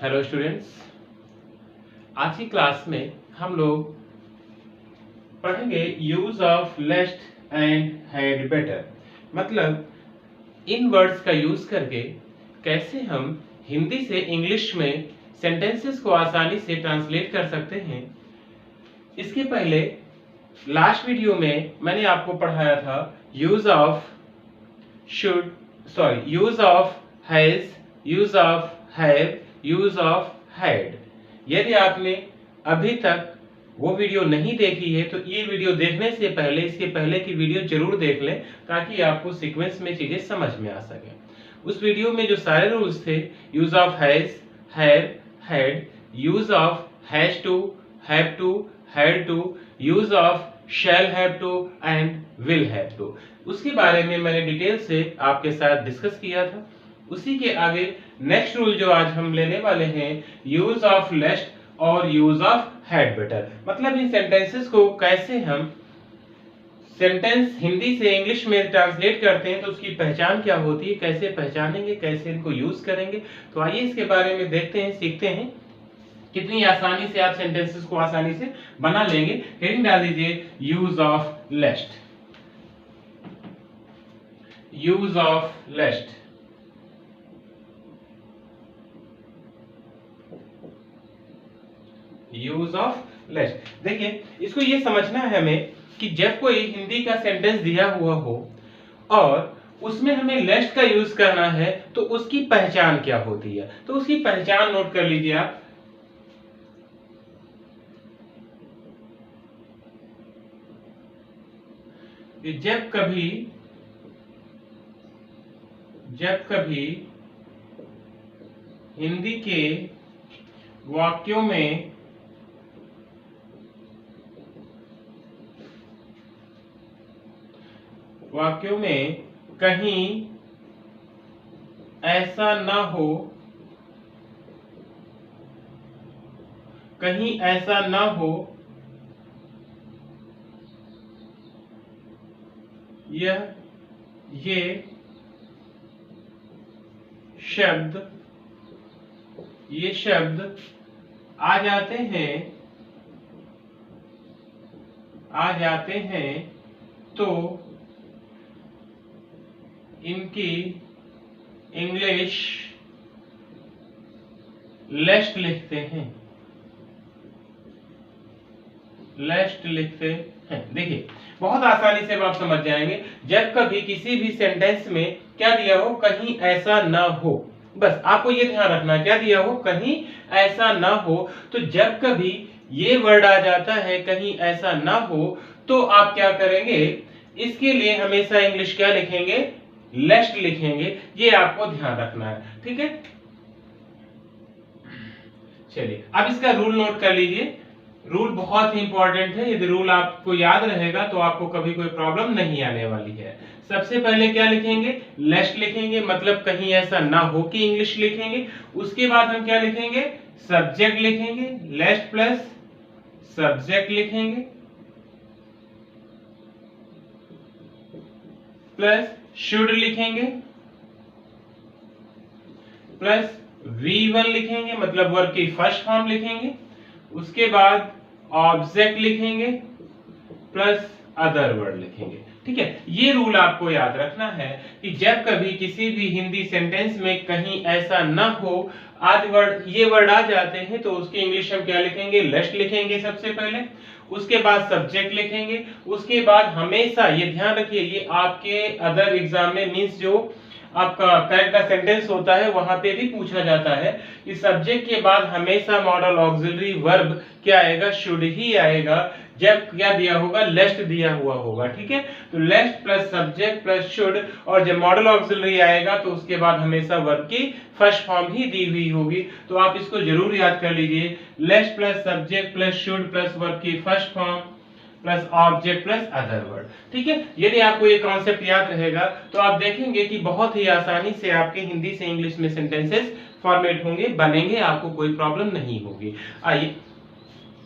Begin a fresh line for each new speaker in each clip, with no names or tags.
Hello students, आज की class में हम लोग पढ़ेंगे use of lest and had better. मतलब इन वर्ड्स का यूज करके कैसे हम हिंदी से इंग्लिश में सेंटेंसेस को आसानी से ट्रांसलेट कर सकते हैं। इसके पहले लास्ट वीडियो में मैंने आपको पढ़ाया था use of use of has, use of have, use of had. यदि आपने अभी तक वो वीडियो नहीं देखी है तो ये वीडियो देखने से पहले इसके पहले की वीडियो जरूर देख लें ताकि आपको सीक्वेंस में चीजें समझ में आ सके। उस वीडियो में जो सारे रूल्स थे, use of has, have, had, use of has to, have to, had to, use of shall have to and will have to, उसके बारे में मैंने डिटेल से आपके साथ डिस्कस किया था। उसी के आगे नेक्स्ट रूल जो आज हम लेने वाले हैं, यूज ऑफ लेस्ट और यूज ऑफ हैड बेटर। मतलब इन सेंटेंसेस को कैसे हम सेंटेंस हिंदी से इंग्लिश में ट्रांसलेट करते हैं तो उसकी पहचान क्या होती है, कैसे पहचानेंगे, कैसे इनको यूज करेंगे। तो आइए इसके बारे में देखते हैं, सीखते हैं कितनी आसानी से आप सेंटेंसेस को आसानी से बना लेंगे। हेडिंग डाल दीजिए use of lest. Use of lest, use of lest. देखिए, इसको ये समझना है हमें कि जब कोई हिंदी का सेंटेंस दिया हुआ हो और उसमें हमें लेस्ट का यूज करना है तो उसकी पहचान क्या होती है। तो उसकी पहचान नोट कर लीजिए आप। जब कभी हिंदी के वाक्यों में कहीं ऐसा ना हो, ये शब्द आ जाते हैं तो इनकी इंग्लिश लेस्ट लिखते हैं। देखिए, बहुत आसानी से आप समझ जाएंगे। जब कभी किसी भी सेंटेंस में क्या दिया हो, कहीं ऐसा ना हो, बस आपको ये ध्यान रखना, क्या दिया हो, कहीं ऐसा ना हो। तो जब कभी ये वर्ड आ जाता है कहीं ऐसा ना हो तो आप क्या करेंगे, इसके लिए हमेशा इंग्लिश क्या लिखेंगे, लेस्ट लिखेंगे। ये आपको ध्यान रखना है, ठीक है। चलिए, अब इसका रूल नोट कर लीजिए। रूल बहुत ही इंपॉर्टेंट है। यदि रूल आपको याद रहेगा तो आपको कभी कोई प्रॉब्लम नहीं आने वाली है। सबसे पहले क्या लिखेंगे, लेस्ट लिखेंगे, मतलब कहीं ऐसा ना हो कि इंग्लिश लिखेंगे। उसके बाद हम क्या लिखेंगे, सब्जेक्ट लिखेंगे, लेस्ट प्लस सब्जेक्ट लिखेंगे, प्लस शुड लिखेंगे, प्लस V1 लिखेंगे, मतलब वर्ब की फर्स्ट फॉर्म लिखेंगे। उसके बाद ऑब्जेक्ट लिखेंगे प्लस अदर वर्ड लिखेंगे, ठीक है। ये रूल आपको याद रखना है कि जब कभी किसी भी हिंदी सेंटेंस में कहीं ऐसा ना हो, ये वर्ड आ जाते हैं तो उसकी इंग्लिश हम क्या लिखेंगे, लेस्ट लिखेंगे सबसे पहले। उसके बाद सब्जेक्ट लिखेंगे। उसके बाद हमेशा ये ध्यान रखिए, ये आपके अदर एग्जाम में मींस जो आपका करेक्ट का सेंटेंस होता है वहां पे भी पूछा जाता है कि सब्जेक्ट के बाद हमेशा मॉडल ऑक्सिलरी वर्ब क्या आएगा, शुड ही आएगा, जब क्या दिया होगा, लेस्ट दिया हुआ होगा, ठीक है। तो लेस्ट प्लस सब्जेक्ट प्लस शुड, और जब मॉडल ऑक्सिलरी आएगा तो उसके बाद हमेशा वर्ब की फर्स्ट फॉर्म ही दी हुई होगी। तो आप इसको जरूर याद कर लीजिए, lest plus subject plus should plus verb की first form plus object plus other word, ठीक है। यदि आपको ये कॉन्सेप्ट याद रहेगा तो आप देखेंगे कि बहुत ही आसानी से आपके हिंदी से इंग्लिश में सेंटेंसेस फॉर्मेट होंगे, बनेंगे, आपको कोई प्रॉब्लम नहीं होगी। आइए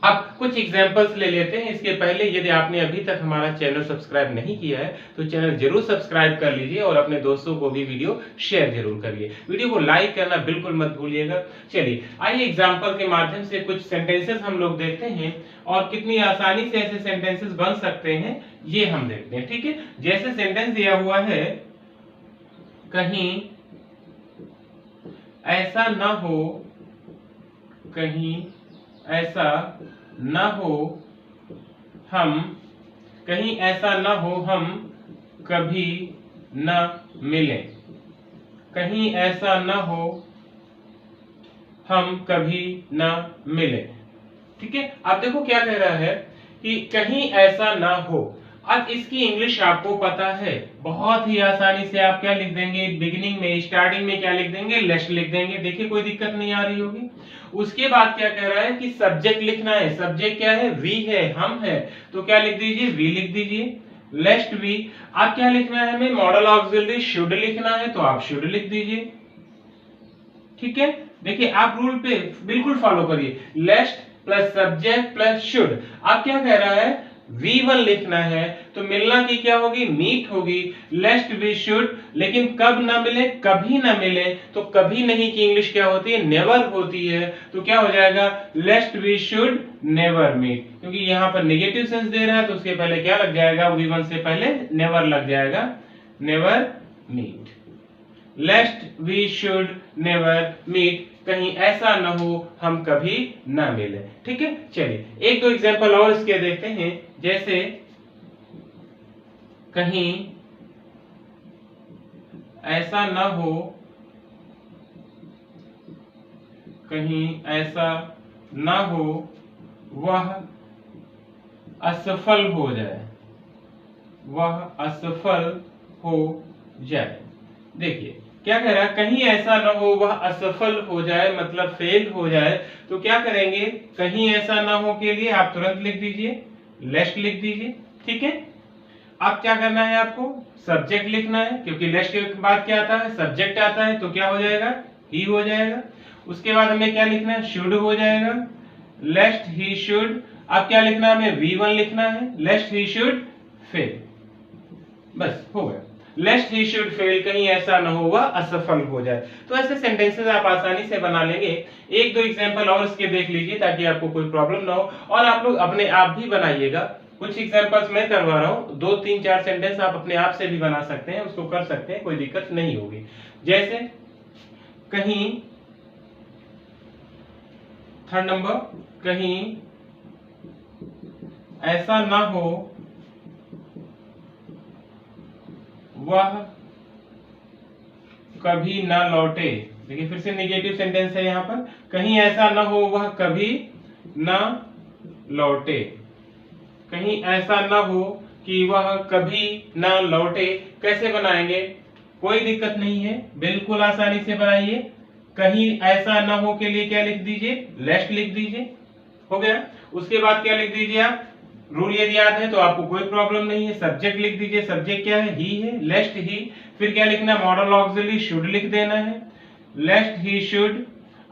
अब कुछ एग्जांपल्स ले लेते हैं। इसके पहले यदि आपने अभी तक हमारा चैनल सब्सक्राइब नहीं किया है तो चैनल जरूर सब्सक्राइब कर लीजिए और अपने दोस्तों को भी वीडियो शेयर जरूर करिए। वीडियो को लाइक करना बिल्कुल मत भूलिएगा। चलिए आइए एग्जांपल के माध्यम से कुछ सेंटेंसेस हम लोग देखते हैं और कितनी आसानी से ऐसे सेंटेंसेस बन सकते हैं ये हम देखते हैं। ठीक है, जैसे सेंटेंस दिया हुआ है, कहीं ऐसा ना हो, कहीं ऐसा न हो हम, कहीं ऐसा न हो हम कभी न मिलें, कहीं ऐसा न हो हम कभी न मिलें। ठीक है, अब देखो क्या कह रहा है कि कहीं ऐसा ना हो। अब इसकी इंग्लिश आपको पता है, बहुत ही आसानी से आप क्या लिख देंगे, बिगिनिंग में स्टार्टिंग में क्या लिख देंगे, लेस्ट लिख देंगे। देखिए कोई दिक्कत नहीं आ रही होगी। उसके बाद क्या कह रहा है कि सब्जेक्ट लिखना है। सब्जेक्ट क्या है, वी है, हम है, तो क्या लिख दीजिए, वी लिख दीजिए, लेस्ट वी। अब क्या लिखना है हमें, मॉडल ऑक्सिलरी शुड लिखना है, तो आप शुड लिख दीजिए। ठीक है, देखिए आप रूल पे बिल्कुल फॉलो करिए, लेस्ट प्लस सब्जेक्ट प्लस शुड। अब क्या कह रहा है, V1 लिखना है, तो मिलना की क्या होगी, मीट होगी, लेस्ट वी शुड। लेकिन कब ना मिले, कभी ना मिले, तो कभी नहीं की इंग्लिश क्या होती है, नेवर होती है। तो क्या हो जाएगा, लेस्ट वी शुड नेवर मीट, क्योंकि यहाँ पर नेगेटिव सेंस दे रहा है तो उसके पहले क्या लग जाएगा, V1 से पहले नेवर लग जाएगा, never meet. Lest we should never meet, कहीं ऐसा न हो हम कभी ना मिले। ठीक है, चलिए एक दो एग्जांपल और इसके देखते हैं। जैसे कहीं ऐसा न हो, कहीं ऐसा न हो वह असफल हो जाए, वह असफल हो जाए। देखिए क्या कह रहा है, कहीं ऐसा न हो वह असफल हो जाए, मतलब फेल हो जाए। तो क्या करेंगे, कहीं ऐसा न हो के लिए आप तुरंत लिख दीजिए, लेस्ट लिख दीजिए। ठीक है, अब क्या करना है आपको, सब्जेक्ट लिखना है, क्योंकि लेस्ट के बाद क्या आता है, सब्जेक्ट आता है, तो क्या हो जाएगा, ही हो जाएगा। उसके बाद हमें क्या लिखना है, शुड हो जाएगा, लेस्ट ही शुड। अब क्या लिखना है हमें, V1 लिखना है, लेस्ट ही शुड फेल। बस हो गया, लेस्ट ही शुड फेल, कहीं ऐसा न हो वह असफल हो जाए। तो ऐसे सेंटेंसेस आप आसानी से बना लेंगे। एक दो एग्जांपल और इसके देख लीजिए ताकि आपको कोई प्रॉब्लम ना हो, और आप लोग अपने आप भी बनाइएगा। कुछ एग्जांपल्स मैं करवा रहा हूँ, 2 3 4 सेंटेंस आप अपने आप से भी बना सकते हैं, उसको कर सकते हैं, कोई दिक्कत नहीं होगी। जैसे कहीं, थर्ड नंबर, कहीं ऐसा ना हो वह कभी ना लौटे। देखिए फिर से नेगेटिव सेंटेंस है यहाँ पर, कहीं ऐसा ना हो वह कभी ना लौटे, कहीं ऐसा ना हो कि वह कभी ना लौटे। कैसे बनाएंगे, कोई दिक्कत नहीं है, बिल्कुल आसानी से बनाइए। कहीं ऐसा ना हो के लिए क्या लिख दीजिए, लेस्ट लिख दीजिए, हो गया। उसके बाद क्या लिख दीजिए आप, रूल यदि याद है तो आपको कोई प्रॉब्लम नहीं है, सब्जेक्ट लिख दीजिए, सब्जेक्ट क्या है, ही है, लेस्ट ही। फिर क्या लिखना, मॉडल ऑक्सिलरी शुड लिख देना है, लेस्ट ही शुड।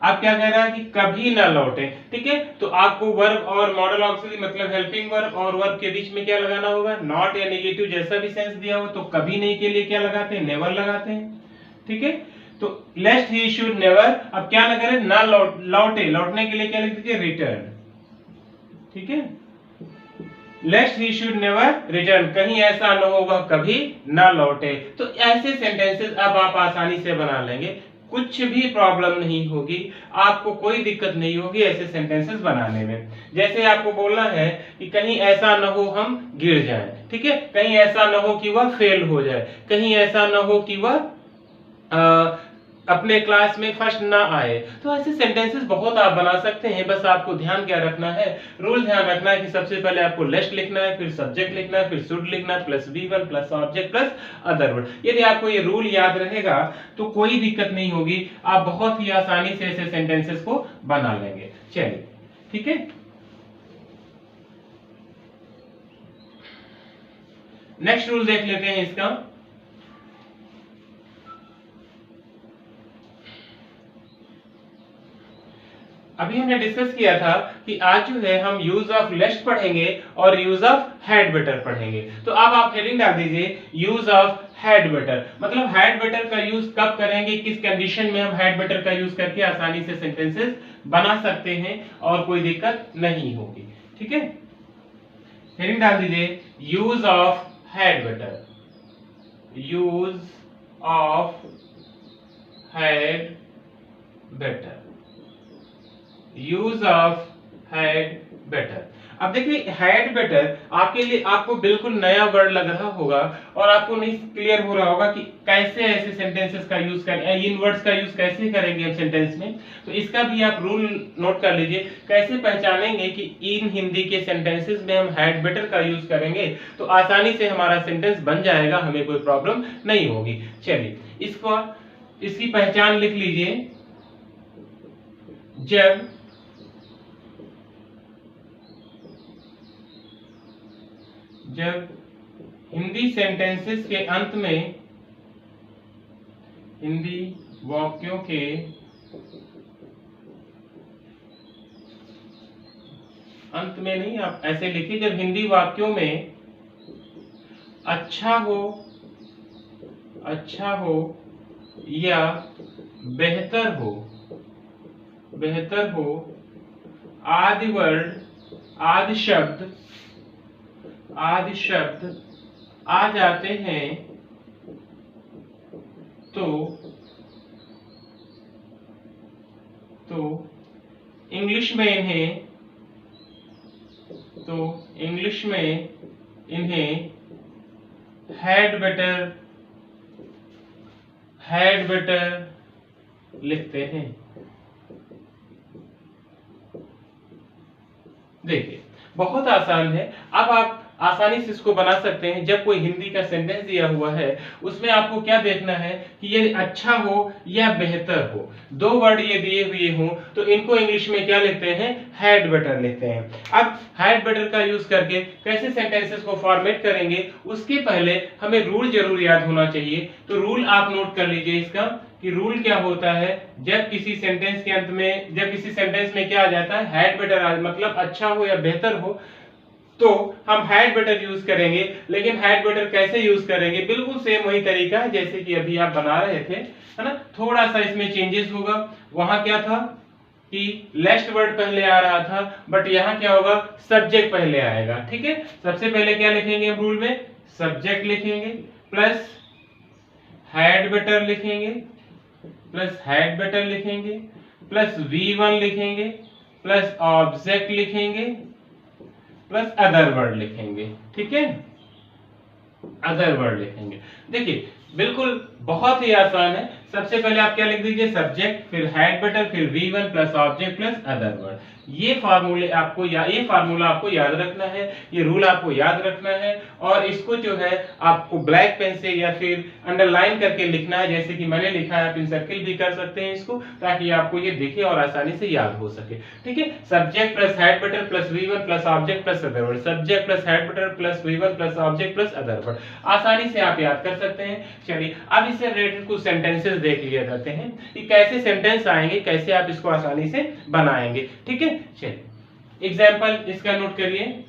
अब क्या कह रहा है कि कभी ना लौटे। ठीक है, तो आपको वर्ब और मॉडल ऑक्सिलरी मतलब हेल्पिंग वर्ब और वर्ब के बीच में क्या लगाना होगा, नॉट या नेगेटिव जैसा भी सेंस दिया हो, तो कभी नहीं के लिए क्या लगाते हैं, नेवर लगाते हैं। ठीक है, तो लेस्ट ही शुड नेवर। अब क्या ना करें, ना लौटे, लौटने के लिए क्या लिख दीजिए, रिटर्न। ठीक है, लेस्ट ही शुड नेवर रिटर्न, कहीं ऐसा न हो वह कभी ना लौटे। तो ऐसे सेंटेंसेस अब आप आसानी से बना लेंगे, कुछ भी प्रॉब्लम नहीं होगी, आपको कोई दिक्कत नहीं होगी ऐसे सेंटेंसेस बनाने में। जैसे आपको बोलना है कि कहीं ऐसा न हो हम गिर जाएं, ठीक है, कहीं ऐसा न हो कि वह फेल हो जाए, कहीं ऐसा न हो कि वह अपने क्लास में फर्स्ट ना आए। तो ऐसे सेंटेंसेस बहुत आप बना सकते हैं, बस आपको ध्यान क्या रखना है, रूल ध्यान रखना है कि सबसे पहले आपको लेस्ट लिखना है, फिर सब्जेक्ट लिखना है, फिर शुड लिखना है, plus V1 plus object plus other word. यदि आपको ये रूल याद रहेगा तो कोई दिक्कत नहीं होगी, आप बहुत ही आसानी से ऐसे सेंटेंसेस को बना लेंगे। चलिए ठीक है, नेक्स्ट रूल देख लेते हैं इसका। अभी हमने डिस्कस किया था कि आज जो है हम यूज ऑफ लेस्ट पढ़ेंगे और यूज ऑफ हैड बेटर पढ़ेंगे। तो अब आप हेडिंग डाल दीजिए यूज ऑफ हैड बेटर, मतलब हैड बेटर का यूज कब करेंगे, किस कंडीशन में हम हैड बेटर का यूज करके आसानी से सेंटेंसेस बना सकते हैं और कोई दिक्कत नहीं होगी। ठीक है, हेडिंग डाल दीजिए use of had better, use of had better, use of had better. अब देखिए हैड बेटर आपके लिए आपको बिल्कुल नया वर्ड लग रहा होगा और आपको नहीं क्लियर हो रहा होगा कि कैसे ऐसे सेंटेंसेस का यूज करें, इन वर्ड्स का यूज कैसे करेंगे हम सेंटेंस में। तो इसका भी आप रूल नोट कर लीजिए, कैसे पहचानेंगे कि इन हिंदी के सेंटेंसेस में हम हैड बेटर का यूज करेंगे तो आसानी से हमारा सेंटेंस बन जाएगा, हमें कोई प्रॉब्लम नहीं होगी। चलिए इसको इसकी पहचान लिख लीजिए। जब हिंदी सेंटेंसेस के अंत में, हिंदी वाक्यों के अंत में नहीं, आप ऐसे लिखिए, जब हिंदी वाक्यों में अच्छा हो या बेहतर हो आदि वर्ड, आदि शब्द आ जाते हैं तो इंग्लिश में इन्हें हैड बेटर लिखते हैं। देखिए बहुत आसान है, अब आप आसानी से इसको बना सकते हैं। जब कोई हिंदी का सेंटेंस दिया हुआ है उसमें आपको क्या देखना है कि ये अच्छा हो या बेहतर हो, दो वर्ड ये दिए हुए हों तो इनको इंग्लिश में क्या लिखते हैं, हैड बेटर लिखते हैं। अब हैड बेटर का यूज करके कैसे सेंटेंसेस को फॉर्मेट करेंगे उसके पहले हमें रूल जरूर याद होना चाहिए। तो रूल आप नोट कर लीजिए इसका कि रूल क्या होता है। जब किसी सेंटेंस के अंत में, जब किसी सेंटेंस में क्या आ जाता है, हैड बेटर, मतलब अच्छा हो या बेहतर हो, तो हम हैड बेटर यूज करेंगे। लेकिन हैड बेटर कैसे यूज करेंगे, बिल्कुल सेम वही तरीका है जैसे कि अभी आप बना रहे थे, है ना। थोड़ा सा इसमें चेंजेस होगा, वहां क्या था कि लेस्ट वर्ड पहले आ रहा था, बट यहाँ क्या होगा, सब्जेक्ट पहले आएगा। ठीक है, सबसे पहले क्या लिखेंगे हम रूल में, सब्जेक्ट लिखेंगे प्लस हैड बेटर लिखेंगे, प्लस हैड बेटर लिखेंगे, प्लस V1 लिखेंगे, प्लस ऑब्जेक्ट लिखेंगे, प्लस अदर वर्ड लिखेंगे। ठीक है, अदर वर्ड लिखेंगे। देखिए बिल्कुल बहुत ही आसान है। सबसे पहले आप क्या लिख दीजिए, सब्जेक्ट, फिर हैड बेटर, फिर V1 plus object plus other word. ये फार्मूला आपको याद रखना है, ये रूल आपको याद रखना है और इसको जो है आपको ब्लैक पेन से या फिर अंडरलाइन करके लिखना है, जैसे कि मैंने लिखा है। आप इंसर्किल भी कर सकते हैं इसको, ताकि आपको ये दिखे और आसानी से याद हो सके। ठीक है, subject plus had better plus V1 plus object plus other word, subject plus had better plus V1 plus object plus other word, आसानी से आप याद कर सकते हैं। चलिए अब इससे रिलेटेड कुछ सेंटेंसेस देख लिया जाते हैं कि कैसे सेंटेंस आएंगे, कैसे आप इसको आसानी से बनाएंगे। ठीक है, चलिए एग्जाम्पल इसका नोट करिए।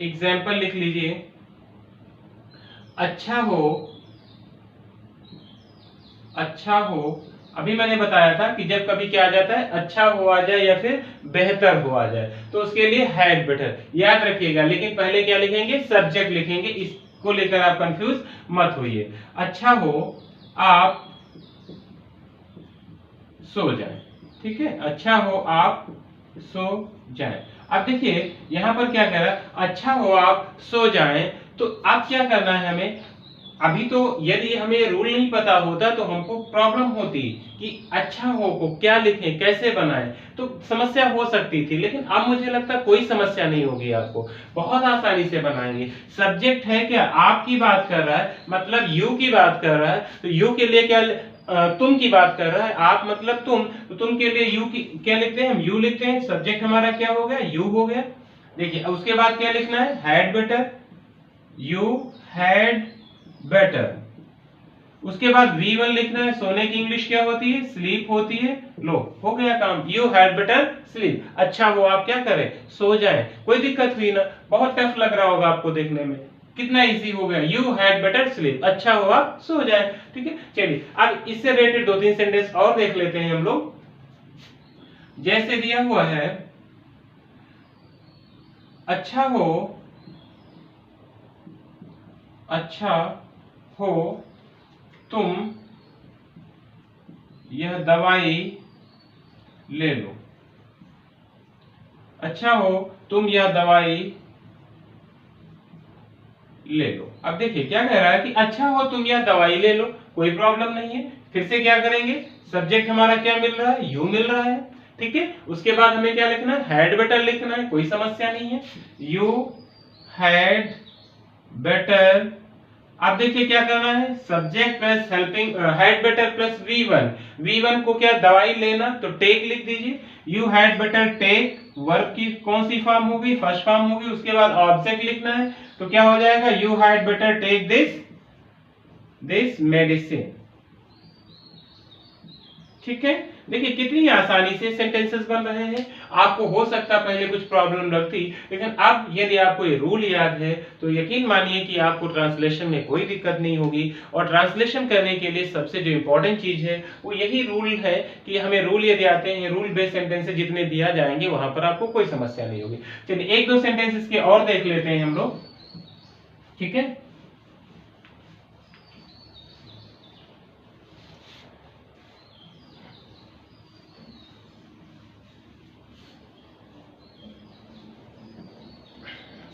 एग्जाम्पल लिख लीजिए, अच्छा हो, अभी मैंने बताया था कि जब कभी क्या आ जाता है, अच्छा हो आ जाए या फिर बेहतर हो आ जाए, तो उसके लिए हैड बेटर याद रखिएगा। लेकिन पहले क्या लिखेंगे, सब्जेक्ट लिखेंगे, इसको लेकर आप कंफ्यूज मत होइए। अच्छा हो आप सो जाएं। ठीक है, अच्छा हो आप सो जाएं। अब देखिए यहां पर क्या कह रहा है, अच्छा हो आप सो जाएं। तो अब क्या करना है हमें, अभी तो यदि हमें रूल नहीं पता होता तो हमको प्रॉब्लम होती कि अच्छा हो को क्या लिखें, कैसे बनाएं, तो समस्या हो सकती थी। लेकिन अब मुझे लगता है कोई समस्या नहीं होगी, आपको बहुत आसानी से बनाएंगे। सब्जेक्ट है क्या, आपकी बात कर रहा है, मतलब यू की बात कर रहा है, तो यू के लिए क्या, तुम की बात कर रहा है, आप मतलब तुम, तो तुम के लिए यू की क्या लिखते हैं, हम यू लिखते हैं। सब्जेक्ट हमारा क्या हो गया, यू हो गया। देखिए उसके बाद क्या लिखना है, had better, you had better, उसके बाद V1 लिखना है, सोने की इंग्लिश क्या होती है, स्लीप होती है। लो हो गया काम, यू हैड बेटर स्लीप, अच्छा वो आप क्या करें, सो जाएं। कोई दिक्कत हुई ना, बहुत टफ लग रहा होगा आपको देखने में, कितना इजी हो गया, यू हैड बेटर स्लीप, अच्छा हो आप सो जाए। ठीक है, चलिए अब इससे रिलेटेड 2-3 सेंटेंस और देख लेते हैं हम लोग। जैसे दिया हुआ है, अच्छा हो तुम यह दवाई ले लो, अच्छा हो तुम यह दवाई ले लो। अब देखिए क्या कह रहा है कि अच्छा हो तुम यह दवाई ले लो, कोई प्रॉब्लम नहीं है। फिर से क्या करेंगे, सब्जेक्ट हमारा क्या मिल रहा है, यू मिल रहा है। ठीक है, उसके बाद हमें क्या लिखना है, हैड बेटर लिखना है, कोई समस्या नहीं है, यू हैड बेटर। अब देखिए क्या करना है, subject plus helping, had better plus V1, V1 को क्या दवाई लेना, तो टेक लिख दीजिए। You had better take, verb की कौन सी फॉर्म होगी, फर्स्ट फॉर्म होगी। उसके बाद ऑब्जेक्ट लिखना है, तो क्या हो जाएगा, you had better take this medicine. ठीक है, देखिए कितनी आसानी से सेंटेंसेस बन रहे हैं। आपको हो सकता है पहले कुछ प्रॉब्लम लगती, लेकिन अब यदि आपको ये रूल याद है तो यकीन मानिए कि आपको ट्रांसलेशन में कोई दिक्कत नहीं होगी। और ट्रांसलेशन करने के लिए सबसे जो इंपॉर्टेंट चीज है वो यही रूल है कि हमें रूल यदि आते हैं, रूल बेस्ड सेंटेंसेस जितने दिया जाएंगे वहां पर आपको कोई समस्या नहीं होगी। चलिए 1-2 सेंटेंसेस के और देख लेते हैं हम लोग। ठीक है,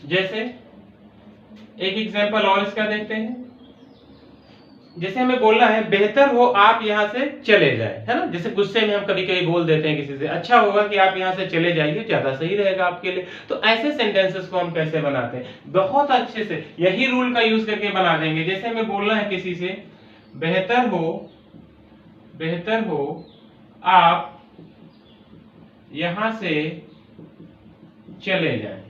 जैसे एक एग्जांपल और इसका देखते हैं। जैसे हमें बोलना है बेहतर हो आप यहां से चले जाए, है ना। जैसे गुस्से में हम कभी कभी बोल देते हैं किसी से, अच्छा होगा कि आप यहां से चले जाइए, ज्यादा सही रहेगा आपके लिए। तो ऐसे सेंटेंसेस को हम कैसे बनाते हैं, बहुत अच्छे से यही रूल का यूज करके बना देंगे। जैसे हमें बोलना है किसी से, बेहतर हो आप यहां से चले जाएं,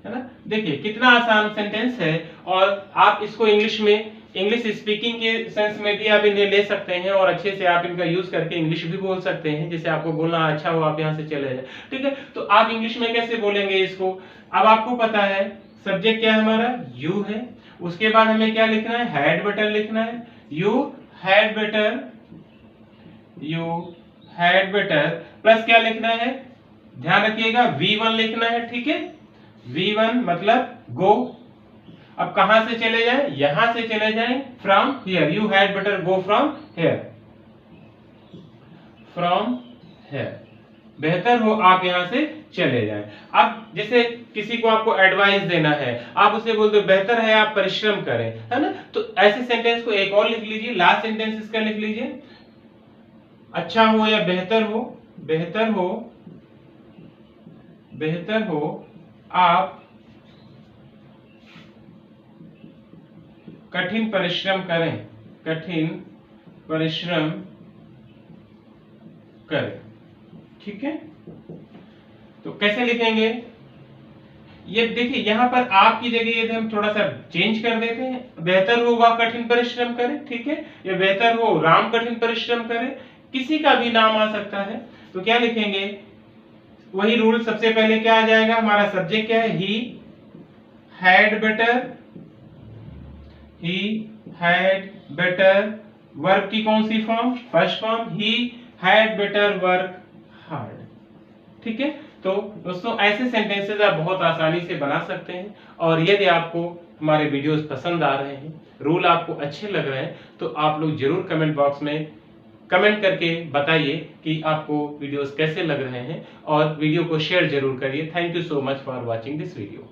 है ना। देखिए कितना आसान सेंटेंस है। और आप इसको इंग्लिश में, इंग्लिश स्पीकिंग के सेंस में भी आप इन्हें ले सकते हैं और अच्छे से आप इनका यूज करके इंग्लिश भी बोल सकते हैं। जैसे आपको बोलना अच्छा हो आप यहां से चले जाएं, ठीक है, तो आप इंग्लिश में कैसे बोलेंगे इसको। अब आपको पता है सब्जेक्ट क्या है हमारा, यू है। उसके बाद हमें क्या लिखना है, हैड बेटर लिखना है। यू हैड बेटर प्लस क्या लिखना है, ध्यान रखिएगा V1 लिखना है। ठीक है, V1 मतलब गो। अब कहां से चले जाएं, यहां से चले जाएं, from here. You had better go from here, बेहतर हो आप यहां से चले जाएं। अब जैसे किसी को आपको एडवाइस देना है, आप उसे बोलते हो बेहतर है आप परिश्रम करें, है ना। तो ऐसे सेंटेंस को एक और लिख लीजिए, लास्ट सेंटेंस इसका लिख लीजिए, अच्छा हो या बेहतर हो आप कठिन परिश्रम करें। ठीक है, तो कैसे लिखेंगे, ये देखिए यहां पर आपकी जगह यदि हम थोड़ा सा चेंज कर देते हैं, बेहतर हो वह कठिन परिश्रम करे। ठीक है, या बेहतर हो राम कठिन परिश्रम करे, किसी का भी नाम आ सकता है। तो क्या लिखेंगे, वही रूल, सबसे पहले क्या आ जाएगा, हमारा सब्जेक्ट क्या है, ही हैड बेटर, वर्ब की कौन सी form, first form, he had better work hard. ठीक है, तो दोस्तों ऐसे सेंटेंसेस आप बहुत आसानी से बना सकते हैं। और यदि आपको हमारे वीडियोस पसंद आ रहे हैं, रूल आपको अच्छे लग रहे हैं, तो आप लोग जरूर कमेंट बॉक्स में कमेंट करके बताइए कि आपको वीडियोस कैसे लग रहे हैं, और वीडियो को शेयर जरूर करिए। Thank you so much for watching this video.